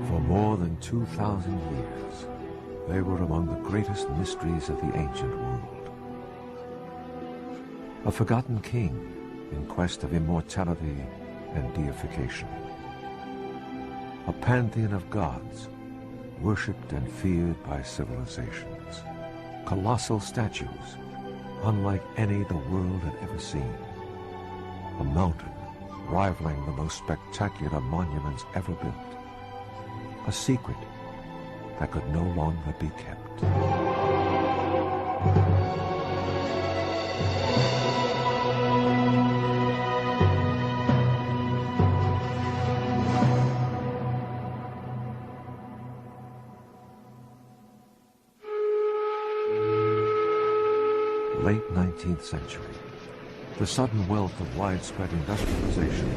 For more than 2,000 years, they were among the greatest mysteries of the ancient world. A forgotten king in quest of immortality and deification. A pantheon of gods, worshipped and feared by civilizations. Colossal statues, unlike any the world had ever seen. A mountain rivaling the most spectacular monuments ever built. A secret that could no longer be kept. Late 19th century. The sudden wealth of widespread industrialization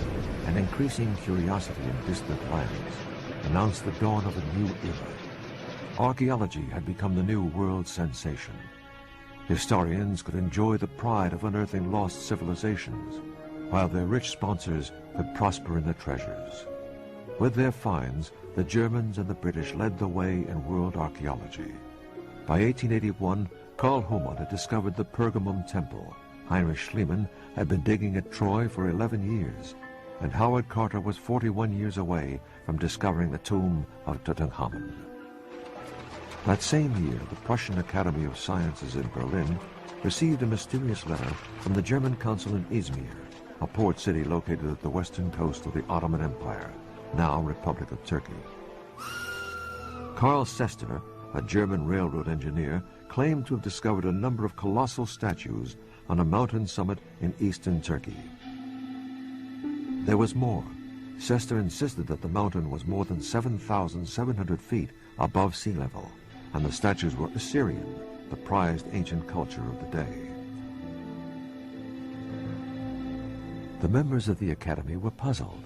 and increasing curiosity in distant lands announced the dawn of a new era. Archaeology had become the new world sensation. Historians could enjoy the pride of unearthing lost civilizations, while their rich sponsors could prosper in the treasures. With their finds, the Germans and the British led the way in world archaeology. By 1881, Karl Humann had discovered the Pergamum Temple. Heinrich Schliemann had been digging at Troy for 11 years, and Howard Carter was 41 years away from discovering the tomb of Tutankhamun. That same year, the Prussian Academy of Sciences in Berlin received a mysterious letter from the German consul in Izmir, a port city located at the western coast of the Ottoman Empire, now Republic of Turkey. Karl Sester, a German railroad engineer, claimed to have discovered a number of colossal statues on a mountain summit in eastern Turkey. There was more. Sester insisted that the mountain was more than 7,700 feet above sea level, and the statues were Assyrian, the prized ancient culture of the day. The members of the Academy were puzzled.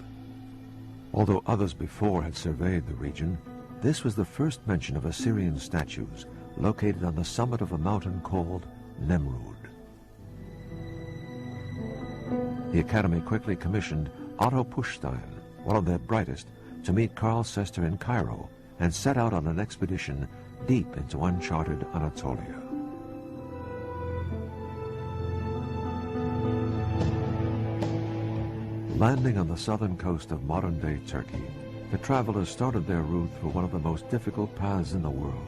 Although others before had surveyed the region, this was the first mention of Assyrian statues located on the summit of a mountain called Nemrut. The Academy quickly commissioned Otto Puchstein, one of their brightest, to meet Karl Sester in Cairo and set out on an expedition deep into uncharted Anatolia. Landing on the southern coast of modern-day Turkey, the travelers started their route through one of the most difficult paths in the world.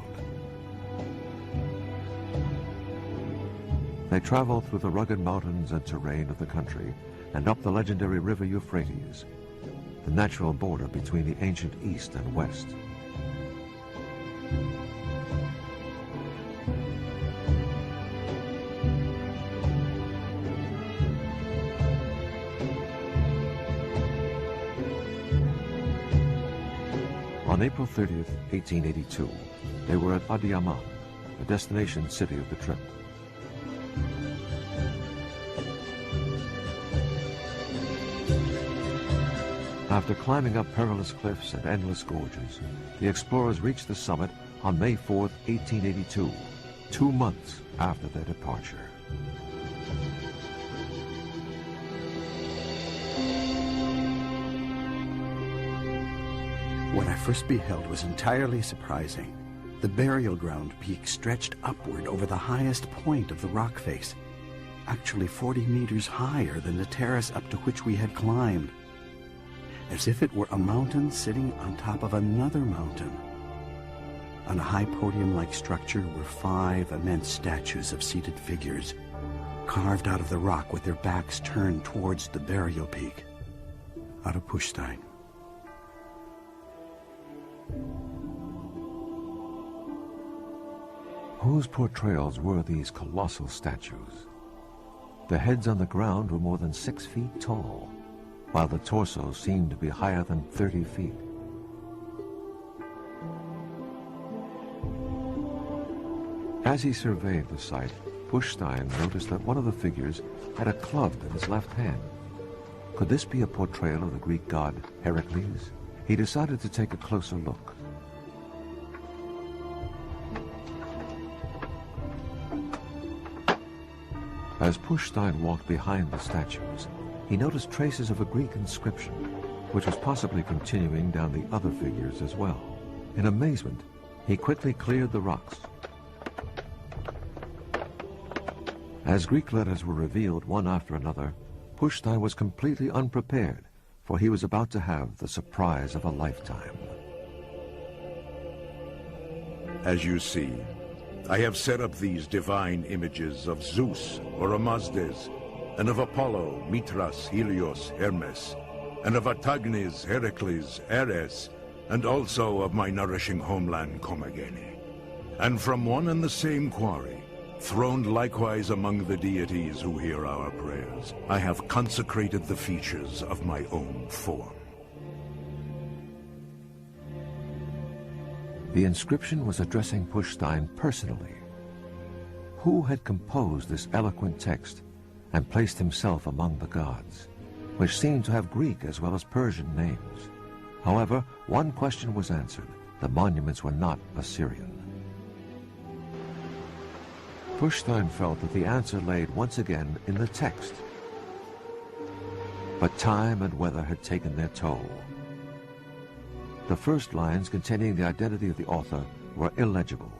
They traveled through the rugged mountains and terrain of the country and up the legendary river Euphrates, the natural border between the ancient East and West. On April 30th, 1882, they were at Adıyaman, the destination city of the trip. After climbing up perilous cliffs and endless gorges, the explorers reached the summit on May 4th, 1882, 2 months after their departure. What I first beheld was entirely surprising. The burial ground peak stretched upward over the highest point of the rock face, actually 40 meters higher than the terrace up to which we had climbed, as if it were a mountain sitting on top of another mountain. On a high podium-like structure were 5 immense statues of seated figures, carved out of the rock with their backs turned towards the burial peak. Otto Puchstein. Whose portrayals were these colossal statues? The heads on the ground were more than 6 feet tall, while the torso seemed to be higher than 30 feet. As he surveyed the site, Puchstein noticed that one of the figures had a club in his left hand. Could this be a portrayal of the Greek god Hercules? He decided to take a closer look. As Puchstein walked behind the statues, he noticed traces of a Greek inscription, which was possibly continuing down the other figures as well. In amazement, he quickly cleared the rocks. As Greek letters were revealed one after another, Pushstein was completely unprepared, for he was about to have the surprise of a lifetime. As you see, I have set up these divine images of Zeus, Oromasdes, and of Apollo, Mithras, Helios, Hermes, and of Artagnes, Hercules, Ares, and also of my nourishing homeland Commagene. And from one and the same quarry, throned likewise among the deities who hear our prayers, I have consecrated the features of my own form. The inscription was addressing Pushstein personally. Who had composed this eloquent text and placed himself among the gods, which seemed to have Greek as well as Persian names? However, one question was answered. The monuments were not Assyrian. Pushstein felt that the answer laid once again in the text. But time and weather had taken their toll. The first lines containing the identity of the author were illegible.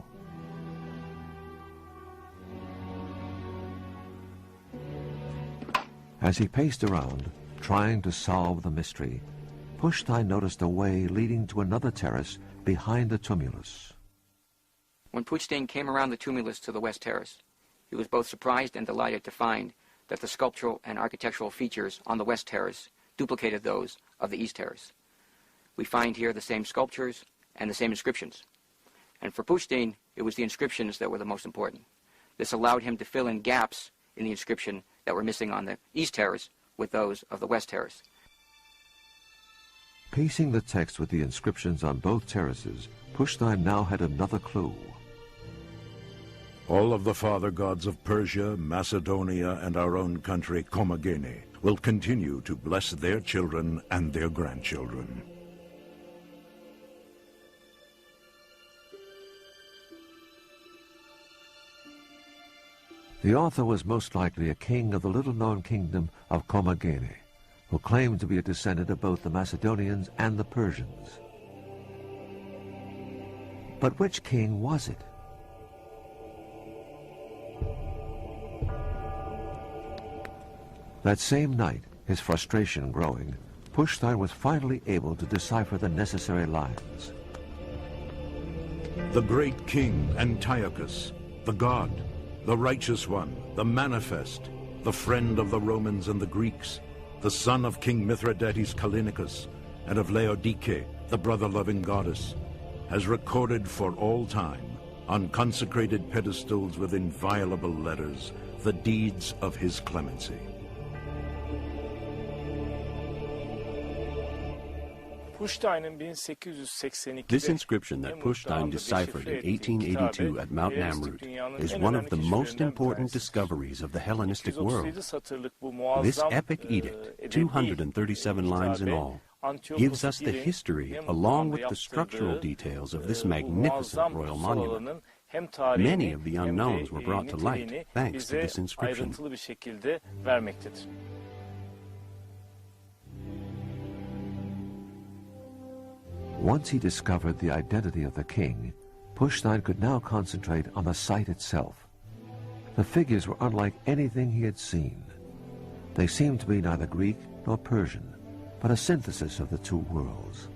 As he paced around, trying to solve the mystery, Pushstein noticed a way leading to another terrace behind the tumulus. When Pushstein came around the tumulus to the west terrace, he was both surprised and delighted to find that the sculptural and architectural features on the west terrace duplicated those of the east terrace. We find here the same sculptures and the same inscriptions. And for Pushstein, it was the inscriptions that were the most important. This allowed him to fill in gaps in the inscription that were missing on the east terrace with those of the west terrace. Piecing the text with the inscriptions on both terraces, Pushstein now had another clue. All of the father gods of Persia, Macedonia, and our own country, Commagene, will continue to bless their children and their grandchildren. The author was most likely a king of the little-known kingdom of Commagene, who claimed to be a descendant of both the Macedonians and the Persians. But which king was it? That same night, his frustration growing, Pushstein was finally able to decipher the necessary lines. The great king Antiochus, the god, the righteous one, the manifest, the friend of the Romans and the Greeks, the son of King Mithridates Callinicus, and of Laodice, the brother-loving goddess, has recorded for all time, on consecrated pedestals with inviolable letters, the deeds of his clemency. This inscription that Pushstein deciphered in 1882 at Mount Nemrut is one of the most important discoveries of the Hellenistic world. This epic edict, 237 lines in all, gives us the history along with the structural details of this magnificent royal monument. Many of the unknowns were brought to light thanks to this inscription. Once he discovered the identity of the king, Pushstein could now concentrate on the site itself. The figures were unlike anything he had seen. They seemed to be neither Greek nor Persian, but a synthesis of the two worlds.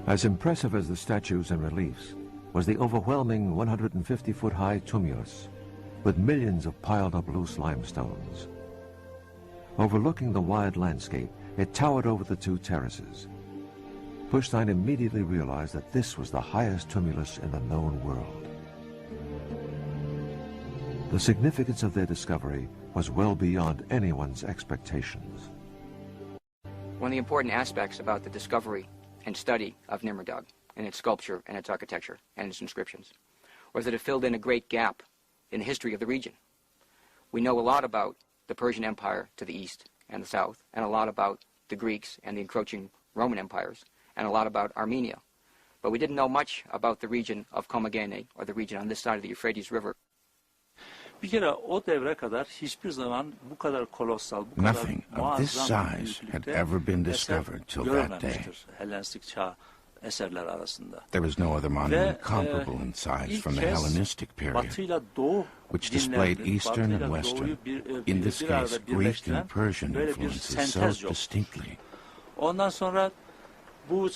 As impressive as the statues and reliefs was the overwhelming 150-foot-high tumulus, with millions of piled-up loose limestones. Overlooking the wide landscape, it towered over the two terraces. Pushstein immediately realized that this was the highest tumulus in the known world. The significance of their discovery was well beyond anyone's expectations. One of the important aspects about the discovery and study of Nemrut and its sculpture and its architecture and its inscriptions was that it filled in a great gap in the history of the region. We know a lot about the Persian Empire to the east and the south, and a lot about the Greeks and the encroaching Roman empires, and a lot about Armenia. But we didn't know much about the region of Commagene, or the region on this side of the Euphrates River. Bir kere o devre kadar hiçbir zaman bu kadar kolosal, bu kadar Nothing of this muazzam size had büyüklükte ever been eser discovered till that day. görülmemiştir Helenistik çağ eserler arasında. There was no other Ve monument comparable in size ilk from the kez Hellenistic period, Batıyla Doğu which displayed dinlerinin, Eastern and Batıyla Western, Doğu'yu in this bir arada case Greek birleştiren and Persian böyle bir influences so sentez yok. distinctly. Ondan sonra bu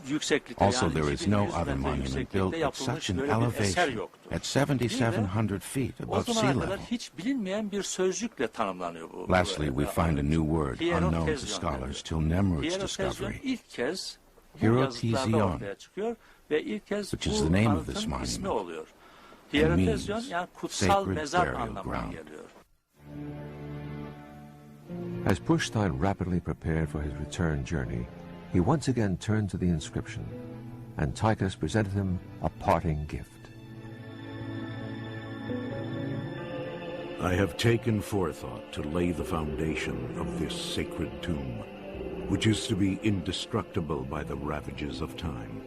yükseklikte Also, yani there is 2100 no metre other monument yükseklikte built at yapılmış such an böyle bir eser elevation, yoktu. at 7,700 feet O above sea zamana kadar level. hiç bilinmeyen bir sözcükle tanımlanıyor bu. Lastly, we find a new word unknown to Hierotezyon scholars deniliyor. till Nemrut's Hierotezyon discovery. ilk kez bu Hercules-Vahagn, yazıtlarda ortaya çıkıyor ve ilk kez which is bu the name of this anıtın monument, ismi oluyor. and Hierotezyon means yani kutsal sacred mezar burial anlamına ground. geliyor. As Pushstein rapidly prepared for his return journey, he once again turned to the inscription, and Tychus presented him a parting gift. I have taken forethought to lay the foundation of this sacred tomb, which is to be indestructible by the ravages of time,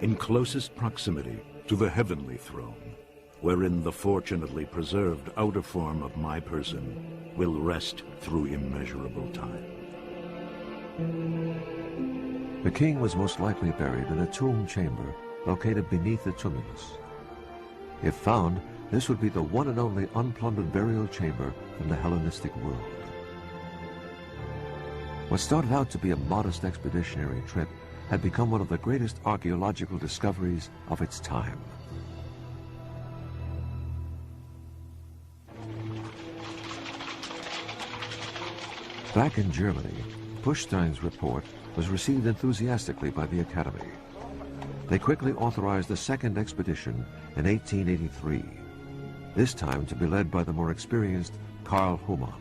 in closest proximity to the heavenly throne, wherein the fortunately preserved outer form of my person will rest through immeasurable time. The king was most likely buried in a tomb chamber located beneath the tumulus. If found, this would be the one and only unplundered burial chamber from the Hellenistic world. What started out to be a modest expeditionary trip had become one of the greatest archaeological discoveries of its time. Back in Germany, Pushstein's report was received enthusiastically by the Academy. They quickly authorized a second expedition in 1883, this time to be led by the more experienced Karl Humann.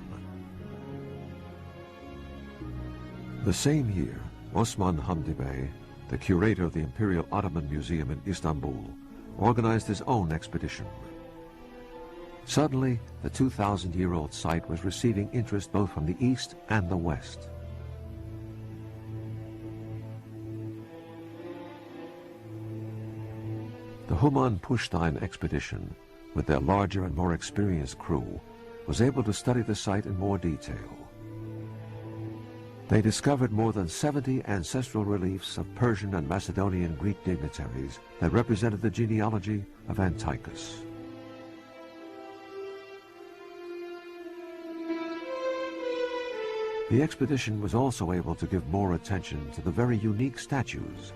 The same year, Osman Hamdi Bey, the curator of the Imperial Ottoman Museum in Istanbul, organized his own expedition. Suddenly, the 2,000-year-old site was receiving interest both from the east and the west. The Humann-Pushstein expedition, with their larger and more experienced crew, was able to study the site in more detail. They discovered more than 70 ancestral reliefs of Persian and Macedonian Greek dignitaries that represented the genealogy of Antiochus. The expedition was also able to give more attention to the very unique statues.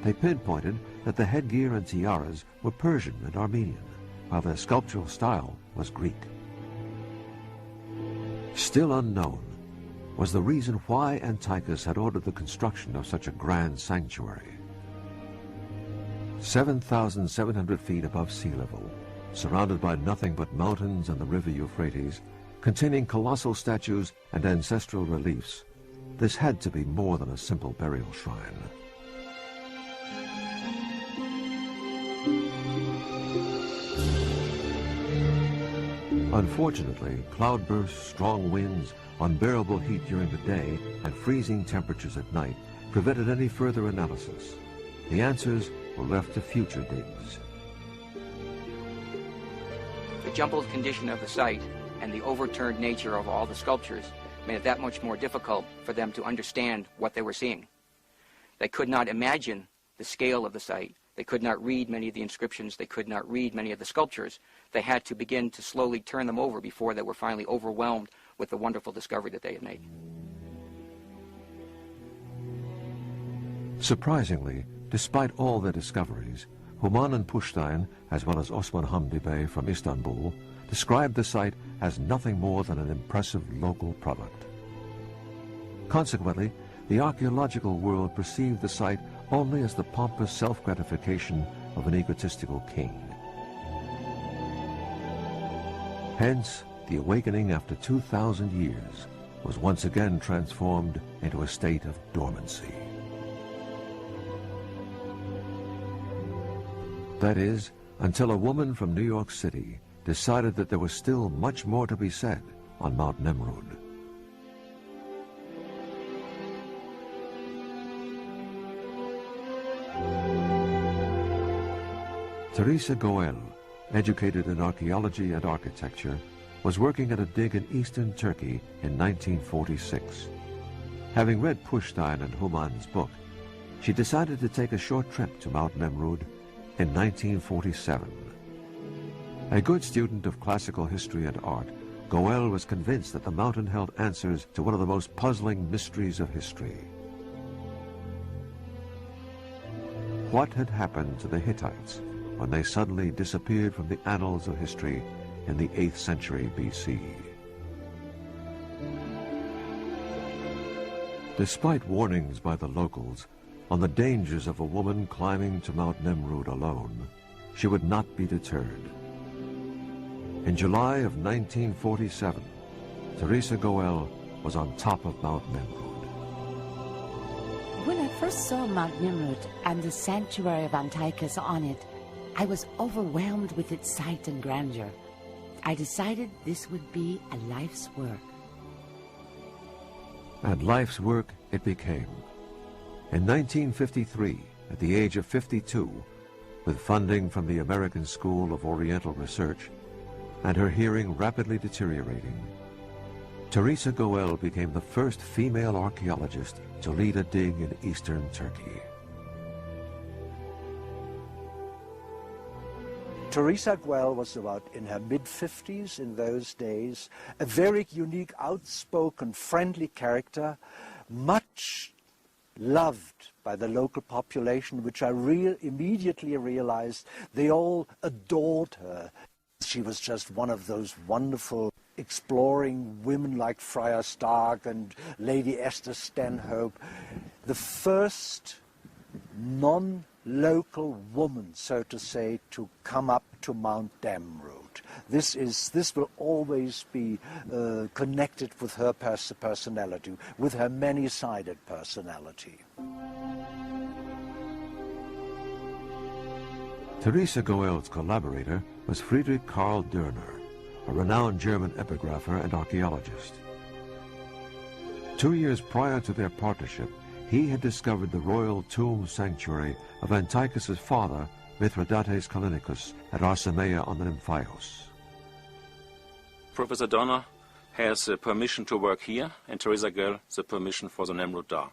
They pinpointed that the headgear and tiaras were Persian and Armenian, while their sculptural style was Greek. Still unknown was the reason why Antiochus had ordered the construction of such a grand sanctuary. 7,700 feet above sea level, surrounded by nothing but mountains and the river Euphrates, containing colossal statues and ancestral reliefs, this had to be more than a simple burial shrine. Unfortunately, cloudbursts, strong winds, unbearable heat during the day, and freezing temperatures at night prevented any further analysis. The answers were left to future digs. The jumbled condition of the site and the overturned nature of all the sculptures made it that much more difficult for them to understand what they were seeing. They could not imagine the scale of the site. They could not read many of the inscriptions. They could not read many of the sculptures. They had to begin to slowly turn them over before they were finally overwhelmed with the wonderful discovery that they had made. Surprisingly, despite all their discoveries, Humann and Pushstein, as well as Osman Hamdi Bey from Istanbul, described the site as nothing more than an impressive local product. Consequently, the archaeological world perceived the site only as the pompous self-gratification of an egotistical king. Hence, the awakening after 2,000 years was once again transformed into a state of dormancy. That is, until a woman from New York City decided that there was still much more to be said on Mount Nemrut. Teresa Goel, educated in archaeology and architecture, was working at a dig in eastern Turkey in 1946. Having read Pushstein and Humann's book, she decided to take a short trip to Mount Nemrut in 1947. A good student of classical history and art, Goel was convinced that the mountain held answers to one of the most puzzling mysteries of history. What had happened to the Hittites when they suddenly disappeared from the annals of history in the 8th century BC? Despite warnings by the locals on the dangers of a woman climbing to Mount Nemrut alone, she would not be deterred. In July of 1947, Teresa Goel was on top of Mount Nemrut. When I first saw Mount Nemrut and the sanctuary of Antiochus on it, I was overwhelmed with its sight and grandeur. I decided this would be a life's work. And life's work it became. In 1953, at the age of 52, with funding from the American School of Oriental Research, and her hearing rapidly deteriorating, Teresa Goel became the first female archaeologist to lead a dig in eastern Turkey. Teresa Goel was about in her mid-50s in those days, a very unique, outspoken, friendly character, much loved by the local population, which I immediately realized they all adored her. She was just one of those wonderful exploring women like Friar Stark and Lady Esther Stanhope, the first non-local woman, so to say, to come up to Mount Nemrut. This will always be connected with her personality, with her many-sided personality. Teresa Goel's collaborator was Friedrich Karl Dörner, a renowned German epigrapher and archaeologist. 2 years prior to their partnership, he had discovered the royal tomb sanctuary of Antiochus's father, Mithridates Callinicus, at Arsamea on the Nymphaeus. Professor Dörner has permission to work here, and Teresa Goel the permission for the Nemrut Dar.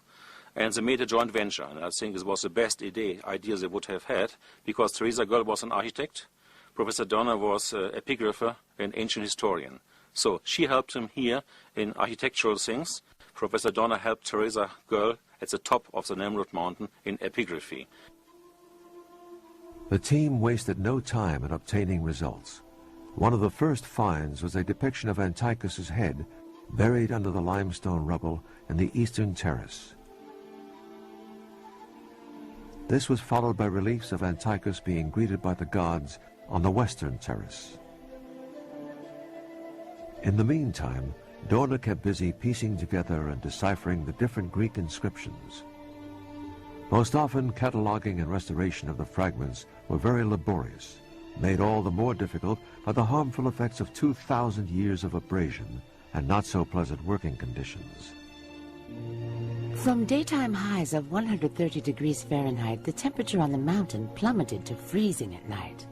And they made a joint venture, and I think it was the best idea they would have had, because Teresa Goel was an architect, Professor Dörner was an epigrapher and ancient historian. So she helped him here in architectural things. Professor Dörner helped Teresa Goel at the top of the Nemrut mountain in epigraphy. The team wasted no time in obtaining results. One of the first finds was a depiction of Antiochus's head buried under the limestone rubble in the eastern terrace. This was followed by reliefs of Antiochus being greeted by the gods on the western terrace. In the meantime, Dörner kept busy piecing together and deciphering the different Greek inscriptions. Most often, cataloging and restoration of the fragments were very laborious, made all the more difficult by the harmful effects of 2,000 years of abrasion and not so pleasant working conditions. From daytime highs of 130 degrees Fahrenheit, the temperature on the mountain plummeted to freezing at night.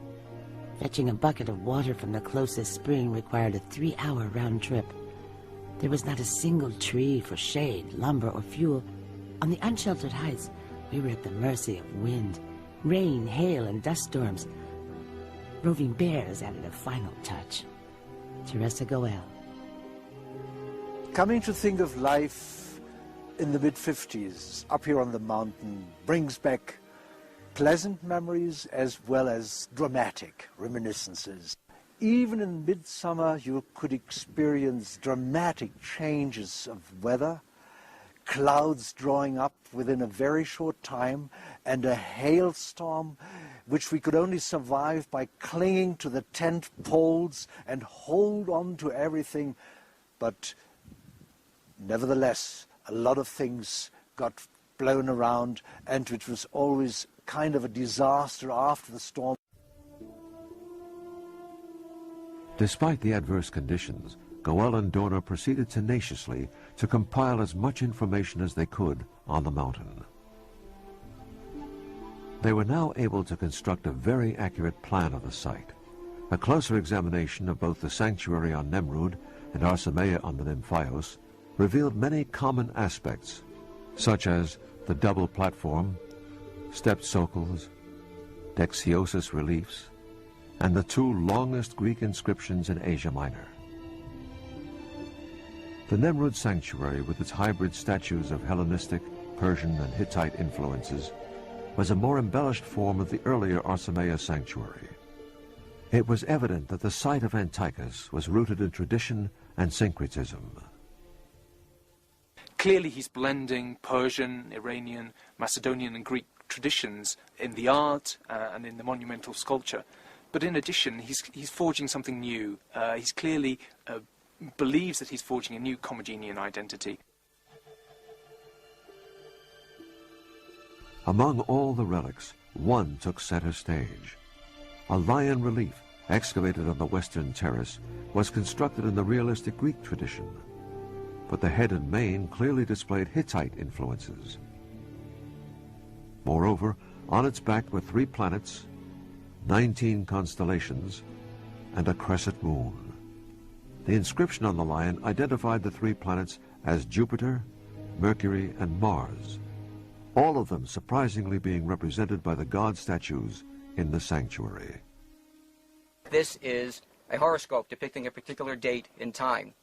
Fetching a bucket of water from the closest spring required a 3-hour round trip. There was not a single tree for shade, lumber, or fuel. On the unsheltered heights, we were at the mercy of wind, rain, hail, and dust storms. Roving bears added a final touch. Teresa Goel. Coming to think of life in the mid-50s, up here on the mountain, brings back pleasant memories as well as dramatic reminiscences. Even in midsummer, you could experience dramatic changes of weather, clouds drawing up within a very short time, and a hailstorm which we could only survive by clinging to the tent poles and hold on to everything. But nevertheless, a lot of things got blown around, and it was always kind of a disaster after the storm. Despite the adverse conditions, Goel and Dörner proceeded tenaciously to compile as much information as they could on the mountain. They were now able to construct a very accurate plan of the site, A closer examination of both the sanctuary on Nemrut and Arsamea on the Nymphios revealed many common aspects, such as the double platform, stepped socles, dexiosis reliefs, and the two longest Greek inscriptions in Asia Minor. The Nemrut sanctuary, with its hybrid statues of Hellenistic, Persian, and Hittite influences, was a more embellished form of the earlier Arsamea sanctuary. It was evident that the site of Antiochus was rooted in tradition and syncretism. Clearly he's blending Persian, Iranian, Macedonian and Greek traditions in the art and in the monumental sculpture. But in addition, he's forging something new. He's clearly believes that he's forging a new Commagenian identity. Among all the relics, one took center stage. A lion relief, excavated on the western terrace, was constructed in the realistic Greek tradition, but the head and mane clearly displayed Hittite influences. Moreover, on its back were 3 planets, 19 constellations, and a crescent moon. The inscription on the lion identified the 3 planets as Jupiter, Mercury, and Mars, all of them surprisingly being represented by the god statues in the sanctuary. This is a horoscope depicting a particular date in time.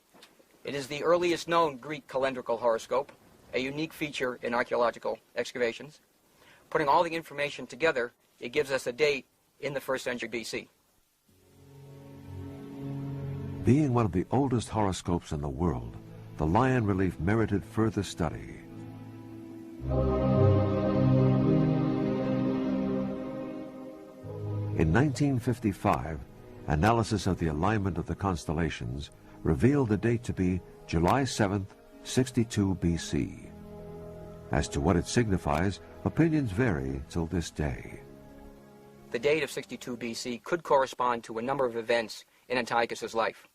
It is the earliest known Greek calendrical horoscope, a unique feature in archaeological excavations. Putting all the information together, it gives us a date in the 1st century BC. Being one of the oldest horoscopes in the world, the lion relief merited further study. In 1955, analysis of the alignment of the constellations revealed the date to be July 7th, 62 BC. As to what it signifies, opinions vary till this day. The date of 62 BC could correspond to a number of events in Antiochus's life.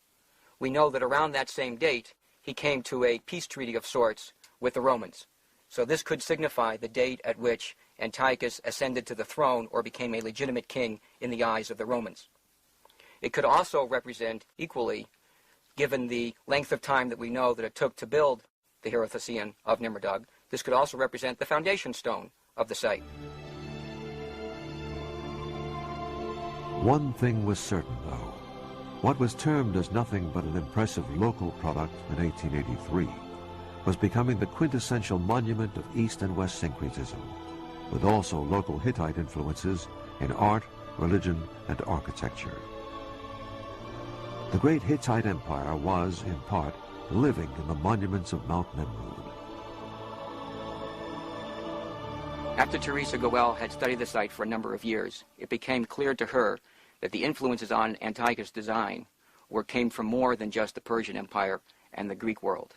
We know that around that same date, he came to a peace treaty of sorts with the Romans. So this could signify the date at which Antiochus ascended to the throne or became a legitimate king in the eyes of the Romans. It could also represent equally, given the length of time that we know that it took to build the Hierothesion of Nimrodog, this could also represent the foundation stone of the site. One thing was certain, though. What was termed as nothing but an impressive local product in 1883 was becoming the quintessential monument of East and West syncretism, with also local Hittite influences in art, religion, and architecture. The great Hittite Empire was, in part, living in the monuments of Mount Nemrut. After Teresa Goel had studied the site for a number of years, it became clear to her that the influences on Antiochus' design came from more than just the Persian Empire and the Greek world.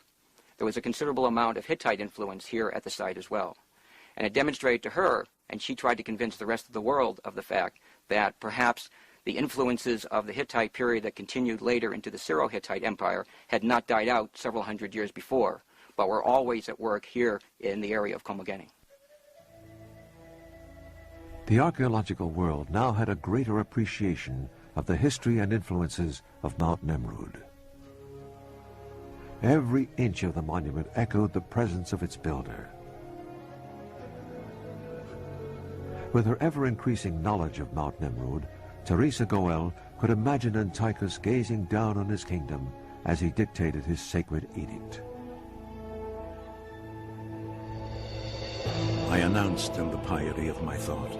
There was a considerable amount of Hittite influence here at the site as well. And it demonstrated to her, and she tried to convince the rest of the world of the fact that perhaps the influences of the Hittite period that continued later into the Syro-Hittite Empire had not died out several hundred years before, but were always at work here in the area of Commagene. The archaeological world now had a greater appreciation of the history and influences of Mount Nemrut. Every inch of the monument echoed the presence of its builder. With her ever-increasing knowledge of Mount Nemrut, Teresa Goel could imagine Antiochus gazing down on his kingdom as he dictated his sacred edict. I announced in the piety of my thought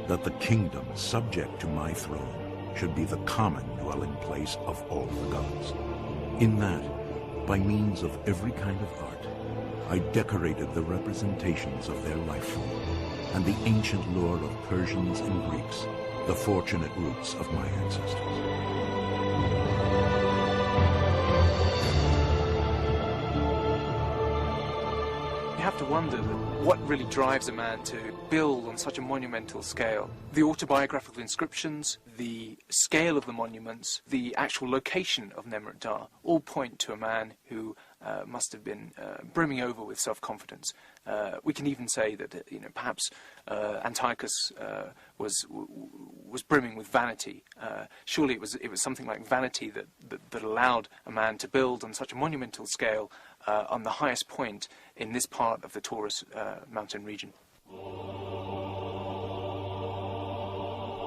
that the kingdom subject to my throne should be the common dwelling place of all the gods. In that, by means of every kind of art, I decorated the representations of their life form and the ancient lore of Persians and Greeks, the fortunate roots of my ancestors. You have to wonder what really drives a man to build on such a monumental scale. The autobiographical inscriptions, the scale of the monuments, the actual location of Nemrut all point to a man who must have been brimming over with self-confidence. We can even say that perhaps Antiochus was brimming with vanity. Surely it was something like vanity that allowed a man to build on such a monumental scale on the highest point in this part of the Taurus mountain region.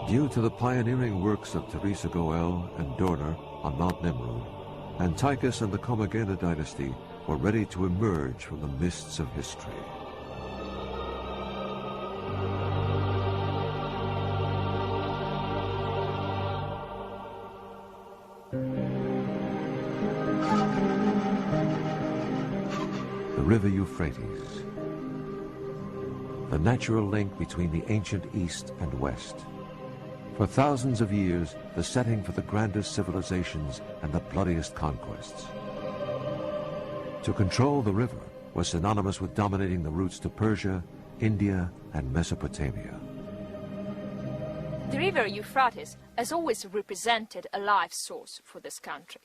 Due to the pioneering works of Teresa Goel and Dorner on Mount Nemrut, Antiochus and the Commagene dynasty were ready to emerge from the mists of history. The River Euphrates, the natural link between the ancient East and West. For thousands of years, the setting for the grandest civilizations and the bloodiest conquests. To control the river was synonymous with dominating the routes to Persia, India, and Mesopotamia. The river Euphrates has always represented a life source for this country.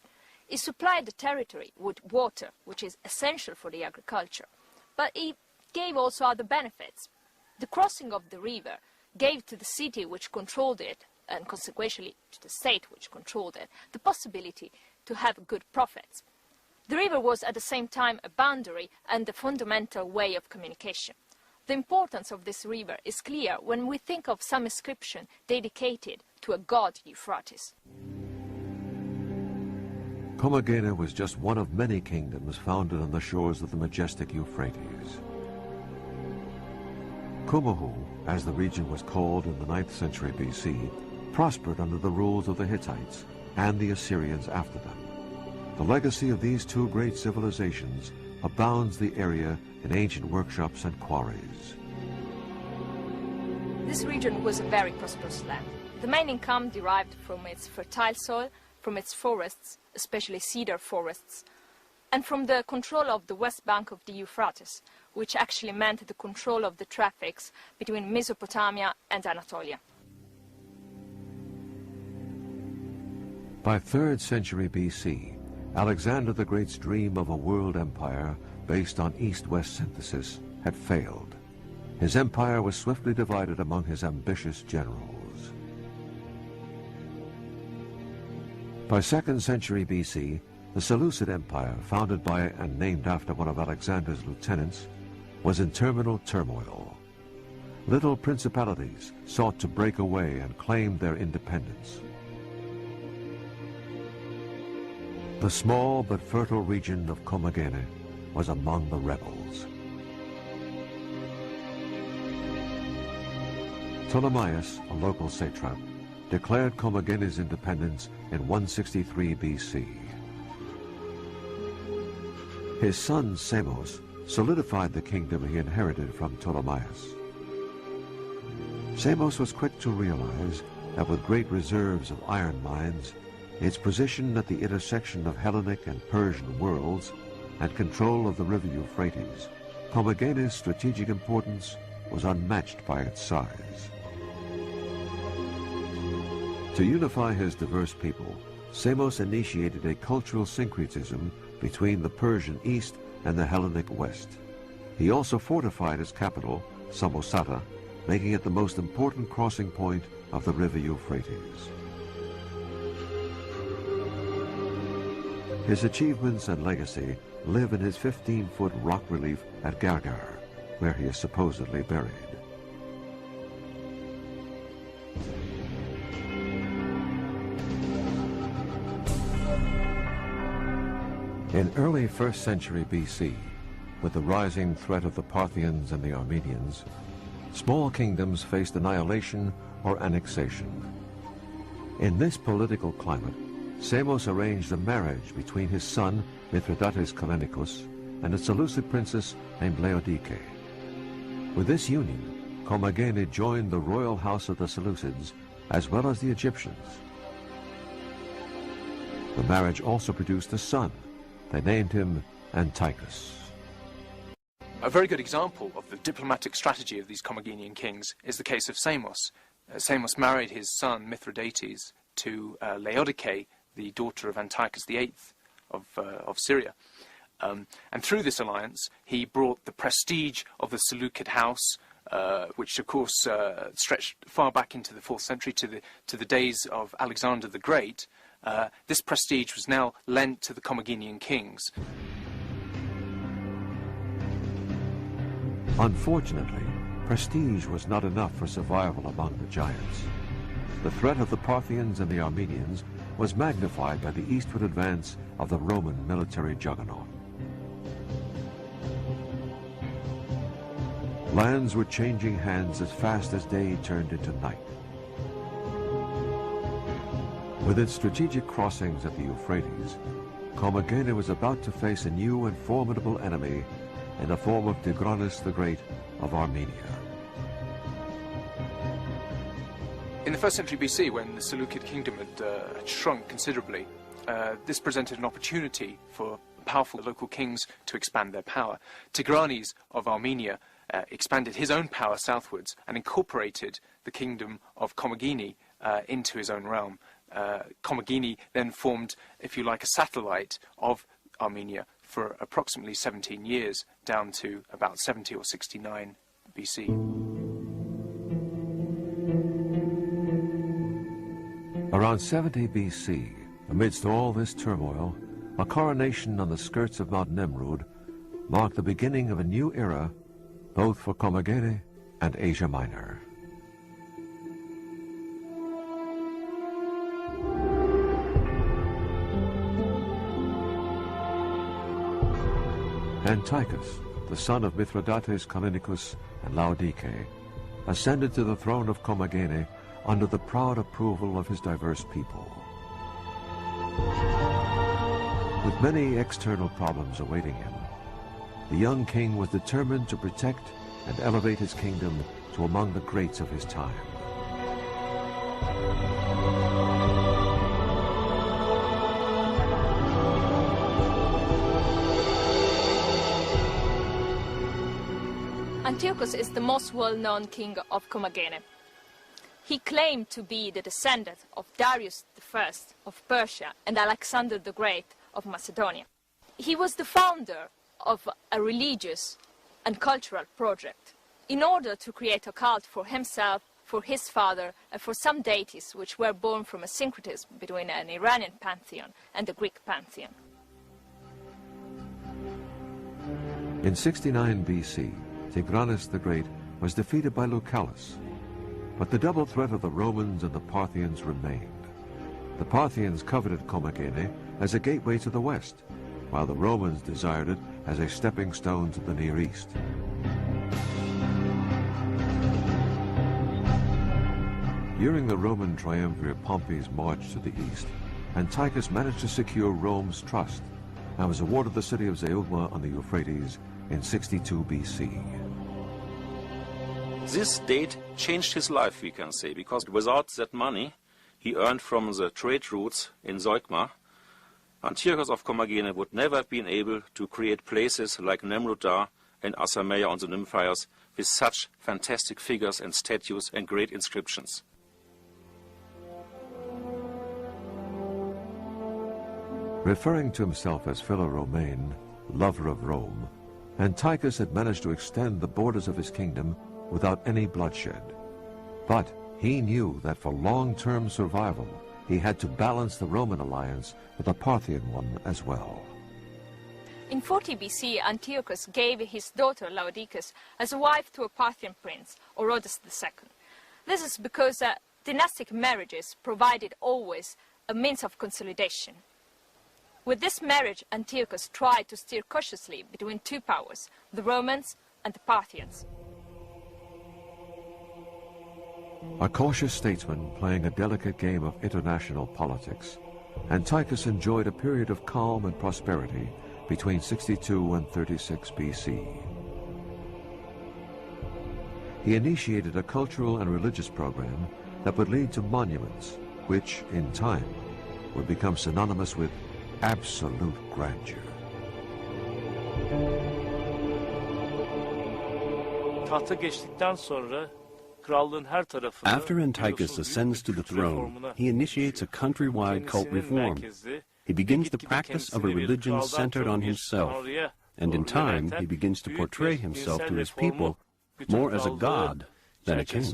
It supplied the territory with water, which is essential for the agriculture, but it gave also other benefits. The crossing of the river gave to the city which controlled it, and consequently to the state which controlled it, the possibility to have good profits. The river was at the same time a boundary and a fundamental way of communication. The importance of this river is clear when we think of some inscription dedicated to a god Euphrates. Commagene was just one of many kingdoms founded on the shores of the majestic Euphrates. Kumahu, as the region was called in the 9th century BC, prospered under the rules of the Hittites and the Assyrians after them. The legacy of these two great civilizations abounds the area in ancient workshops and quarries. This region was a very prosperous land. The main income derived from its fertile soil, from its forests, especially cedar forests, and from the control of the west bank of the Euphrates, which actually meant the control of the traffics between Mesopotamia and Anatolia. By 3rd century BC, Alexander the Great's dream of a world empire based on East-West synthesis had failed. His empire was swiftly divided among his ambitious generals. By 2nd century BC, the Seleucid Empire, founded by and named after one of Alexander's lieutenants, was in terminal turmoil. Little principalities sought to break away and claim their independence. The small but fertile region of Commagene was among the rebels. Ptolemaeus, a local satrap, declared Commagene's independence in 163 BC. His son Samos solidified the kingdom he inherited from Ptolemaeus. Samos was quick to realize that with great reserves of iron mines, its position at the intersection of Hellenic and Persian worlds, and control of the river Euphrates, Commagene's strategic importance was unmatched by its size. To unify his diverse people, Samos initiated a cultural syncretism between the Persian East and the Hellenic West. He also fortified his capital, Samosata, making it the most important crossing point of the river Euphrates. His achievements and legacy live in his 15-foot rock relief at Gargar, where he is supposedly buried. In early 1st century BC, with the rising threat of the Parthians and the Armenians, small kingdoms faced annihilation or annexation. In this political climate, Samos arranged a marriage between his son, Mithridates Kallinicus, and a Seleucid princess named Laodike. With this union, Commagene joined the royal house of the Seleucids, as well as the Egyptians. The marriage also produced a son. They named him Antiochus. A very good example of the diplomatic strategy of these Commagenian kings is the case of Samos. Samos married his son Mithridates to Laodike, the daughter of Antiochus VIII of Syria. And through this alliance, he brought the prestige of the Seleucid house, which of course stretched far back into the 4th century to the days of Alexander the Great. This prestige was now lent to the Commagenian kings. Unfortunately, prestige was not enough for survival among the giants. The threat of the Parthians and the Armenians was magnified by the eastward advance of the Roman military juggernaut. Lands were changing hands as fast as day turned into night. With its strategic crossings at the Euphrates, Commagene was about to face a new and formidable enemy in the form of Tigranes the Great of Armenia. In the 1st century BC, when the Seleucid kingdom had shrunk considerably, this presented an opportunity for powerful local kings to expand their power. Tigranes of Armenia expanded his own power southwards and incorporated the kingdom of Commagene into his own realm. Commagene then formed, if you like, a satellite of Armenia for approximately 17 years, down to about 70 or 69 BC. Around 70 BC, amidst all this turmoil, a coronation on the skirts of Mount Nemrut marked the beginning of a new era, both for Commagene and Asia Minor. Antiochus, the son of Mithridates Callinicus and Laodice, ascended to the throne of Commagene under the proud approval of his diverse people. With many external problems awaiting him, the young king was determined to protect and elevate his kingdom to among the greats of his time. Antiochus is the most well-known king of Commagene. He claimed to be the descendant of Darius I of Persia and Alexander the Great of Macedonia. He was the founder of a religious and cultural project in order to create a cult for himself, for his father, and for some deities which were born from a syncretism between an Iranian pantheon and the Greek pantheon. In 69 BC, Tigranes the Great was defeated by Lucullus, but the double threat of the Romans and the Parthians remained. The Parthians coveted Commagene as a gateway to the west, while the Romans desired it as a stepping stone to the Near East. During the Roman triumvirate Pompey's march to the east, Antiochus managed to secure Rome's trust and was awarded the city of Zeugma on the Euphrates in 62 BC. This date changed his life, we can say, because without that money he earned from the trade routes in Zeugma, Antiochus of Commagene would never have been able to create places like Nemrut and Asamea on the Nymphias with such fantastic figures and statues and great inscriptions. Referring to himself as Philo-Romain, lover of Rome, Antiochus had managed to extend the borders of his kingdom without any bloodshed. But he knew that for long-term survival, he had to balance the Roman alliance with the Parthian one as well. In 40 BC, Antiochus gave his daughter Laodice as a wife to a Parthian prince, Oromasdes II. This is because dynastic marriages provided always a means of consolidation. With this marriage, Antiochus tried to steer cautiously between two powers, the Romans and the Parthians. A cautious statesman playing a delicate game of international politics, Antiochus enjoyed a period of calm and prosperity between 62 and 36 BC. He initiated a cultural and religious program that would lead to monuments, which, in time, would become synonymous with absolute grandeur. Tahta geçtikten sonra krallığın her tarafını After Antiochus ascends to the throne, he initiates a countrywide cult reform. he begins the practice of a religion centered on himself, and in time he begins to portray himself to his people more as a god than a king.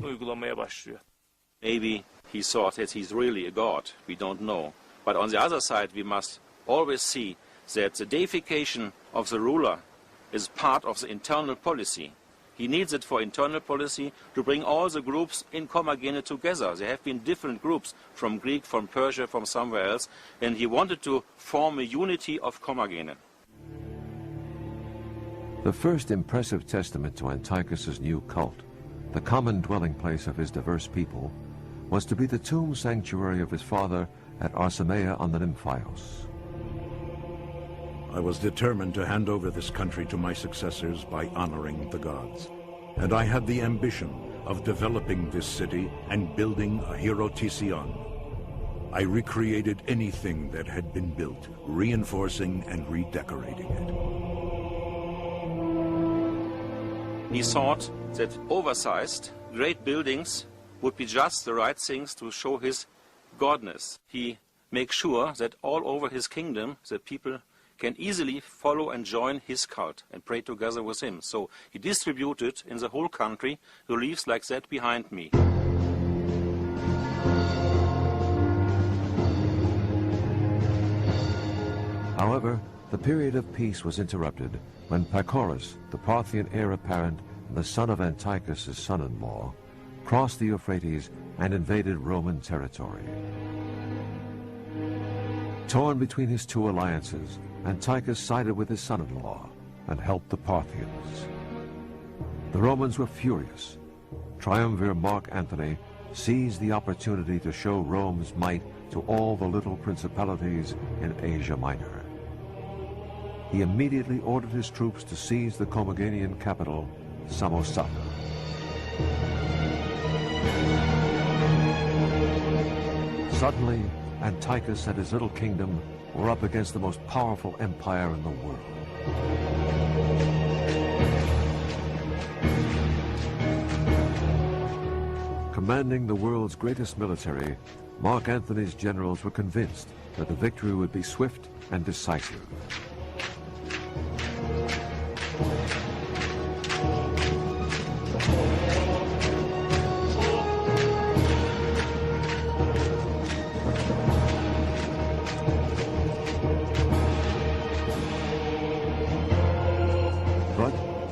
Maybe he thought that he's really a god, we don't know. But on the other side, we must always see that the deification of the ruler is part of the internal policy. He needs it for internal policy to bring all the groups in Commagene together. There have been different groups from Greek, from Persia, from somewhere else, and he wanted to form a unity of Commagene. The first impressive testament to Antiochus's new cult, the common dwelling place of his diverse people, was to be the tomb sanctuary of his father at Armenia on the Nymphios. I was determined to hand over this country to my successors by honoring the gods. And I had the ambition of developing this city and building a Hierotision. I recreated anything that had been built, reinforcing and redecorating it. He thought that oversized, great buildings would be just the right things to show his godness. He makes sure that all over his kingdom the people can easily follow and join his cult and pray together with him. So he distributed in the whole country reliefs like that behind me. However, the period of peace was interrupted when Pacorus, the Parthian heir apparent and the son of Antiochus, his son-in-law, crossed the Euphrates and invaded Roman territory. Torn between his two alliances, Antiochus sided with his son-in-law and helped the Parthians. The Romans were furious. Triumvir Mark Antony seized the opportunity to show Rome's might to all the little principalities in Asia Minor. He immediately ordered his troops to seize the Commaganian capital, Samosata. Suddenly, Antiochus and his little kingdom were up against the most powerful empire in the world. Commanding the world's greatest military, Mark Antony's generals were convinced that the victory would be swift and decisive.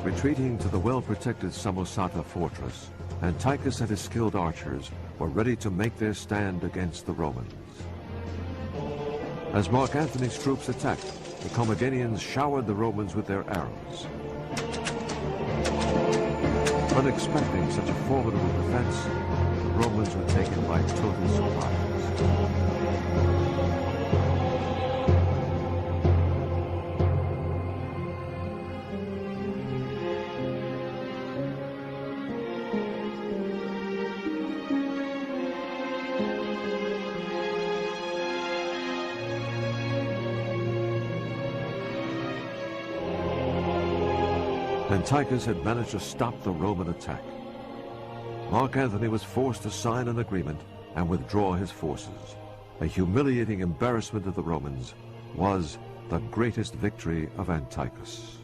Retreating to the well-protected Samosata fortress, Antiochus and his skilled archers were ready to make their stand against the Romans. As Mark Antony's troops attacked, the Commaganians showered the Romans with their arrows. Unexpecting such a formidable defense, the Romans were taken by total surprise. Antiochus had managed to stop the Roman attack. Mark Antony was forced to sign an agreement and withdraw his forces. A humiliating embarrassment of the Romans was the greatest victory of Antiochus.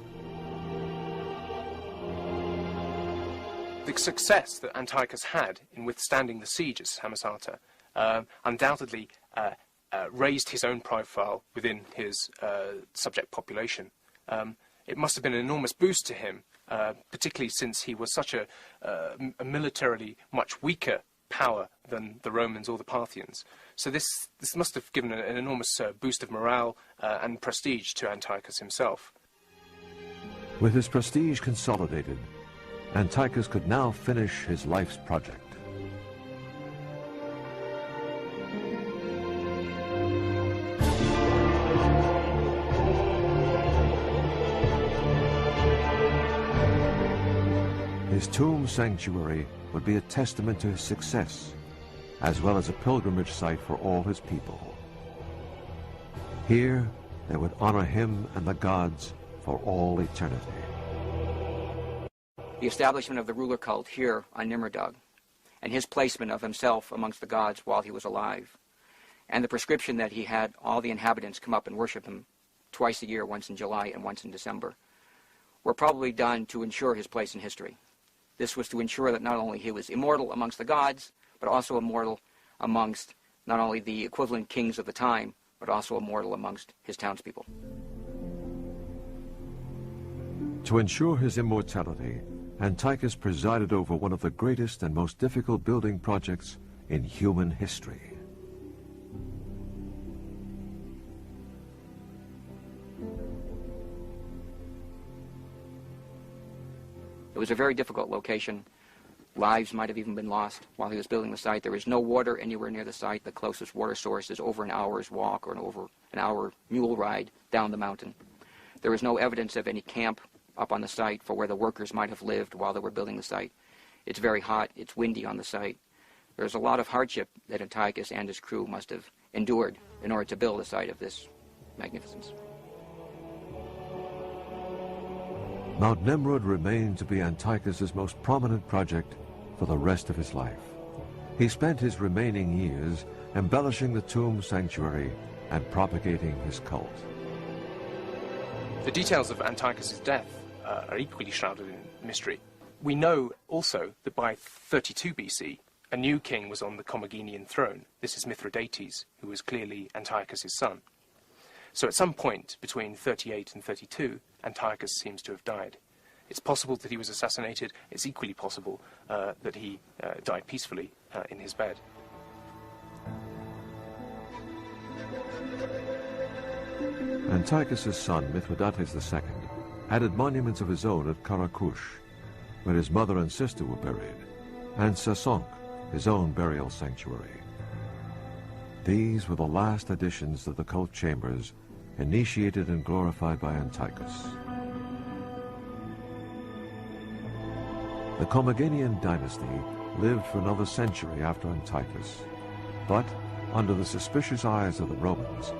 The success that Antiochus had in withstanding the siege at Samosata undoubtedly raised his own profile within his subject population. It must have been an enormous boost to him, particularly since he was such a militarily much weaker power than the Romans or the Parthians. So this must have given an enormous boost of morale and prestige to Antiochus himself. With his prestige consolidated, Antiochus could now finish his life's project. His tomb sanctuary would be a testament to his success, as well as a pilgrimage site for all his people. Here, they would honor him and the gods for all eternity. The establishment of the ruler cult here on Nemrut, and his placement of himself amongst the gods while he was alive, and the prescription that he had all the inhabitants come up and worship him twice a year, once in July and once in December, were probably done to ensure his place in history. This was to ensure that not only he was immortal amongst the gods, but also immortal amongst not only the equivalent kings of the time, but also immortal amongst his townspeople. To ensure his immortality, Antiochus presided over one of the greatest and most difficult building projects in human history. It was a very difficult location. Lives might have even been lost while he was building the site. There is no water anywhere near the site. The closest water source is over an hour's walk or over an hour mule ride down the mountain. There is no evidence of any camp up on the site for where the workers might have lived while they were building the site. It's very hot. It's windy on the site. There's a lot of hardship that Antiochus and his crew must have endured in order to build a site of this magnificence. Mount Nemrut remained to be Antiochus's most prominent project for the rest of his life. He spent his remaining years embellishing the tomb sanctuary and propagating his cult. The details of Antiochus' death are equally shrouded in mystery. We know also that by 32 BC, a new king was on the Commagenian throne. This is Mithridates, who was clearly Antiochus' son. So at some point between 38 and 32, Antiochus seems to have died. It's possible that he was assassinated. It's equally possible that he died peacefully in his bed. Antiochus' son, Mithridates II, added monuments of his own at Karakush, where his mother and sister were buried, and Sasonk, his own burial sanctuary. These were the last additions to the cult chambers initiated and glorified by Antiochus. The Commagenian dynasty lived for another century after Antiochus, but under the suspicious eyes of the Romans,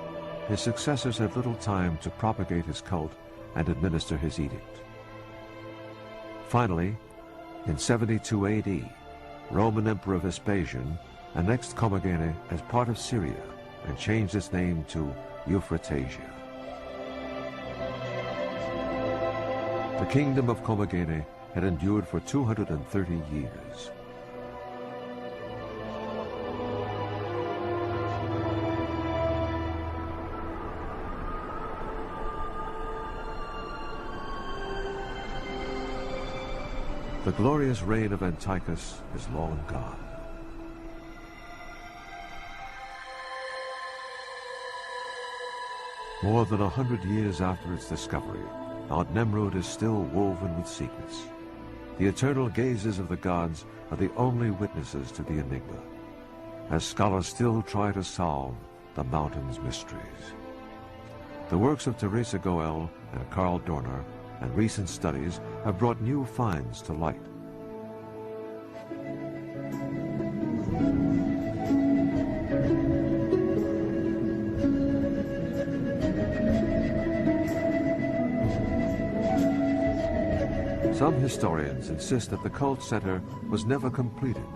his successors had little time to propagate his cult and administer his edict. Finally, in 72 AD, Roman Emperor Vespasian annexed Commagene as part of Syria and changed its name to Euphratesia. The kingdom of Commagene had endured for 230 years. The glorious reign of Antiochus is long gone. More than 100 years after its discovery, Mount Nemrut is still woven with secrets. The eternal gazes of the gods are the only witnesses to the enigma, as scholars still try to solve the mountain's mysteries. The works of Teresa Goel and Karl Dorner and recent studies have brought new finds to light. Some historians insist that the cult center was never completed,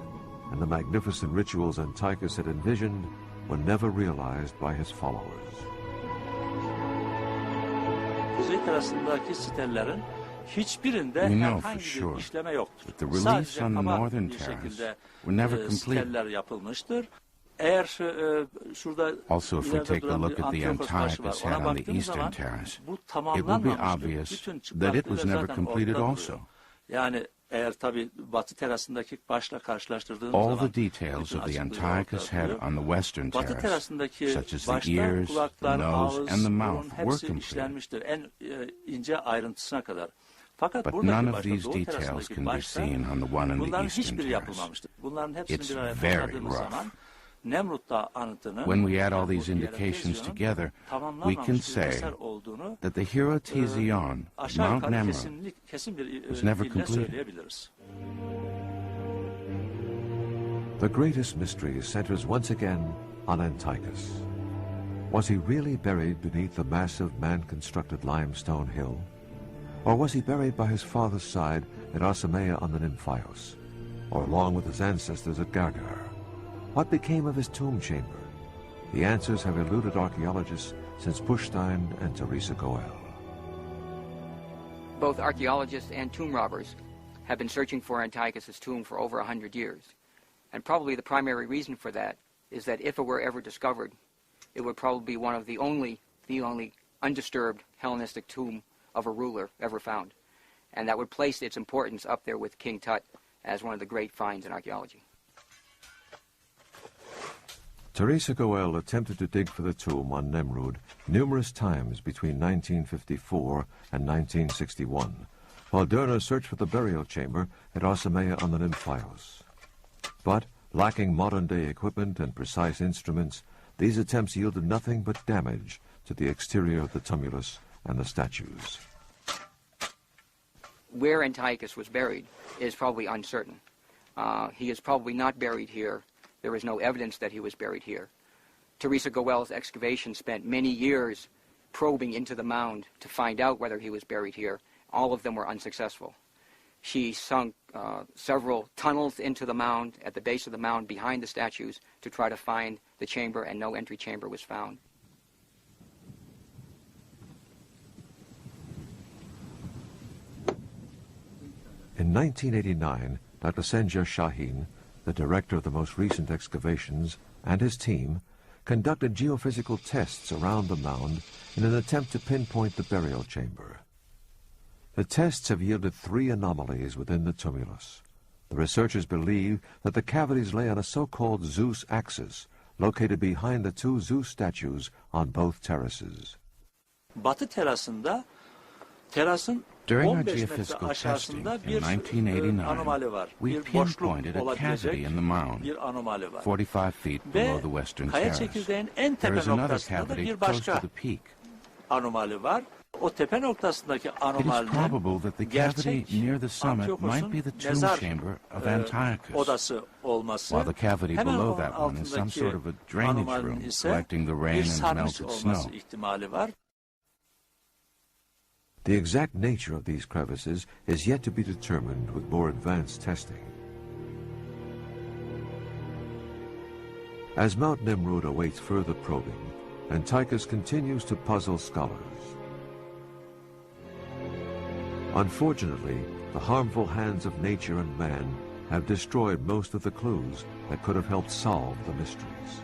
and the magnificent rituals Antiochus had envisioned were never realized by his followers. We know for sure that the reliefs on the northern terrace were never completed. Also, if we take a look at the Antiochus head on the eastern terrace, it will be obvious that it was never completed also. All the details of the Antiochus head on the western terrace, such as the ears, the nose, and the mouth, were complete. But none of these details can be seen on the one in the eastern terrace. It's very rough. When we add all these indications together, we can say that the Hercules-Vahagn, Mount Nemrut, was never completed. The greatest mystery centers once again on Antiochus. Was he really buried beneath the massive man-constructed limestone hill? Or was he buried by his father's side at Armenia on the Nymphios, or along with his ancestors at Gargar? What became of his tomb chamber? the answers have eluded archaeologists since Pushstein and Teresa Goel. Both archaeologists and tomb robbers have been searching for Antiochus' tomb for over 100 years. And probably the primary reason for that is that if it were ever discovered, it would probably be one of the only undisturbed Hellenistic tomb of a ruler ever found. And that would place its importance up there with King Tut as one of the great finds in archaeology. Teresa Goel attempted to dig for the tomb on Nemrut numerous times between 1954 and 1961, while Dörner searched for the burial chamber at Arsamea on the Nymphios. But, lacking modern-day equipment and precise instruments, these attempts yielded nothing but damage to the exterior of the tumulus and the statues. Where Antiochus was buried is probably uncertain. He is probably not buried here. There is no evidence that he was buried here. Teresa Goel's excavation spent many years probing into the mound to find out whether he was buried here. All of them were unsuccessful. She sunk several tunnels into the mound, at the base of the mound behind the statues, to try to find the chamber, and no entry chamber was found. In 1989, Dr. Senja Shahin, the director of the most recent excavations, and his team conducted geophysical tests around the mound in an attempt to pinpoint the burial chamber. The tests have yielded 3 anomalies within the tumulus. The researchers believe that the cavities lay on a so-called Zeus axis, located behind the 2 Zeus statues on both terraces. During our geophysical testing in 1989, we pinpointed a cavity in the mound, 45 feet below the western terrace. There is another cavity close to the peak. It is probable that the cavity near the summit might be the tomb chamber of Antiochus, while the cavity below that one is some sort of a drainage room collecting the rain and melted snow. The exact nature of these crevices is yet to be determined with more advanced testing. As Mount Nemrut awaits further probing, Antiochus continues to puzzle scholars. Unfortunately, the harmful hands of nature and man have destroyed most of the clues that could have helped solve the mysteries.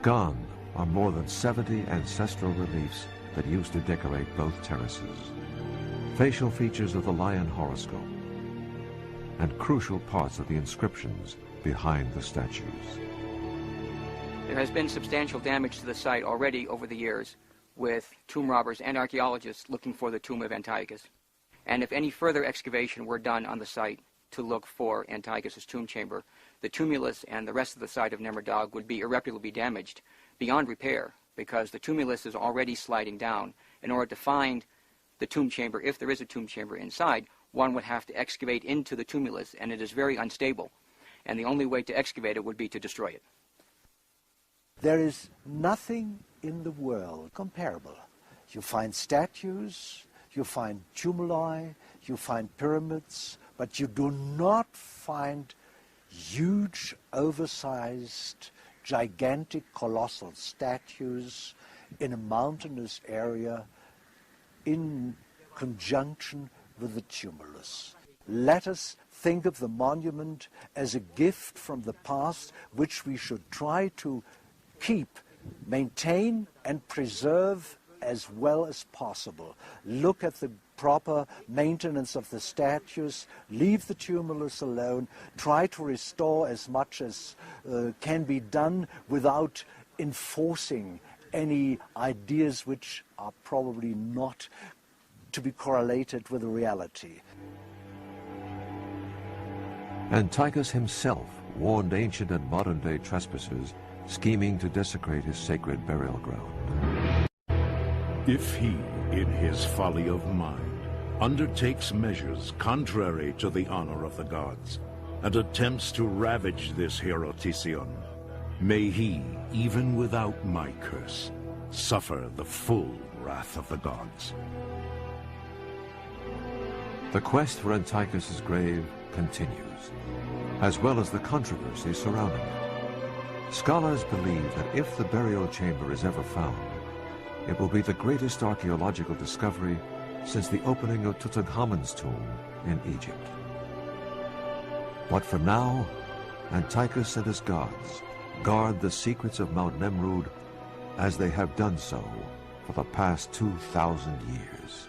Gone are more than 70 ancestral reliefs that used to decorate both terraces, facial features of the lion horoscope, and crucial parts of the inscriptions behind the statues. There has been substantial damage to the site already over the years, with tomb robbers and archaeologists looking for the tomb of Antiochus. And if any further excavation were done on the site to look for Antiochus' tomb chamber, the tumulus and the rest of the site of Nemrut would be irreparably damaged beyond repair, because the tumulus is already sliding down. In order to find the tomb chamber, if there is a tomb chamber inside, one would have to excavate into the tumulus, and it is very unstable. And the only way to excavate it would be to destroy it. There is nothing in the world comparable. You find statues, you find tumuli, you find pyramids, but you do not find huge, oversized, gigantic, colossal statues in a mountainous area in conjunction with the tumulus. Let us think of the monument as a gift from the past, which we should try to keep, maintain, and preserve as well as possible. Look at the proper maintenance of the statues, leave the tumulus alone, try to restore as much as can be done without enforcing any ideas which are probably not to be correlated with the reality. Antiochus himself warned ancient and modern-day trespassers scheming to desecrate his sacred burial ground. If he, in his folly of mind, undertakes measures contrary to the honor of the gods, and attempts to ravage this Hierotision, may he, even without my curse, suffer the full wrath of the gods. The quest for Antiochus' grave continues, as well as the controversy surrounding it. Scholars believe that if the burial chamber is ever found, it will be the greatest archaeological discovery since the opening of Tutankhamun's tomb in Egypt. But for now, Antiochus and his gods guard the secrets of Mount Nemrut as they have done so for the past 2,000 years.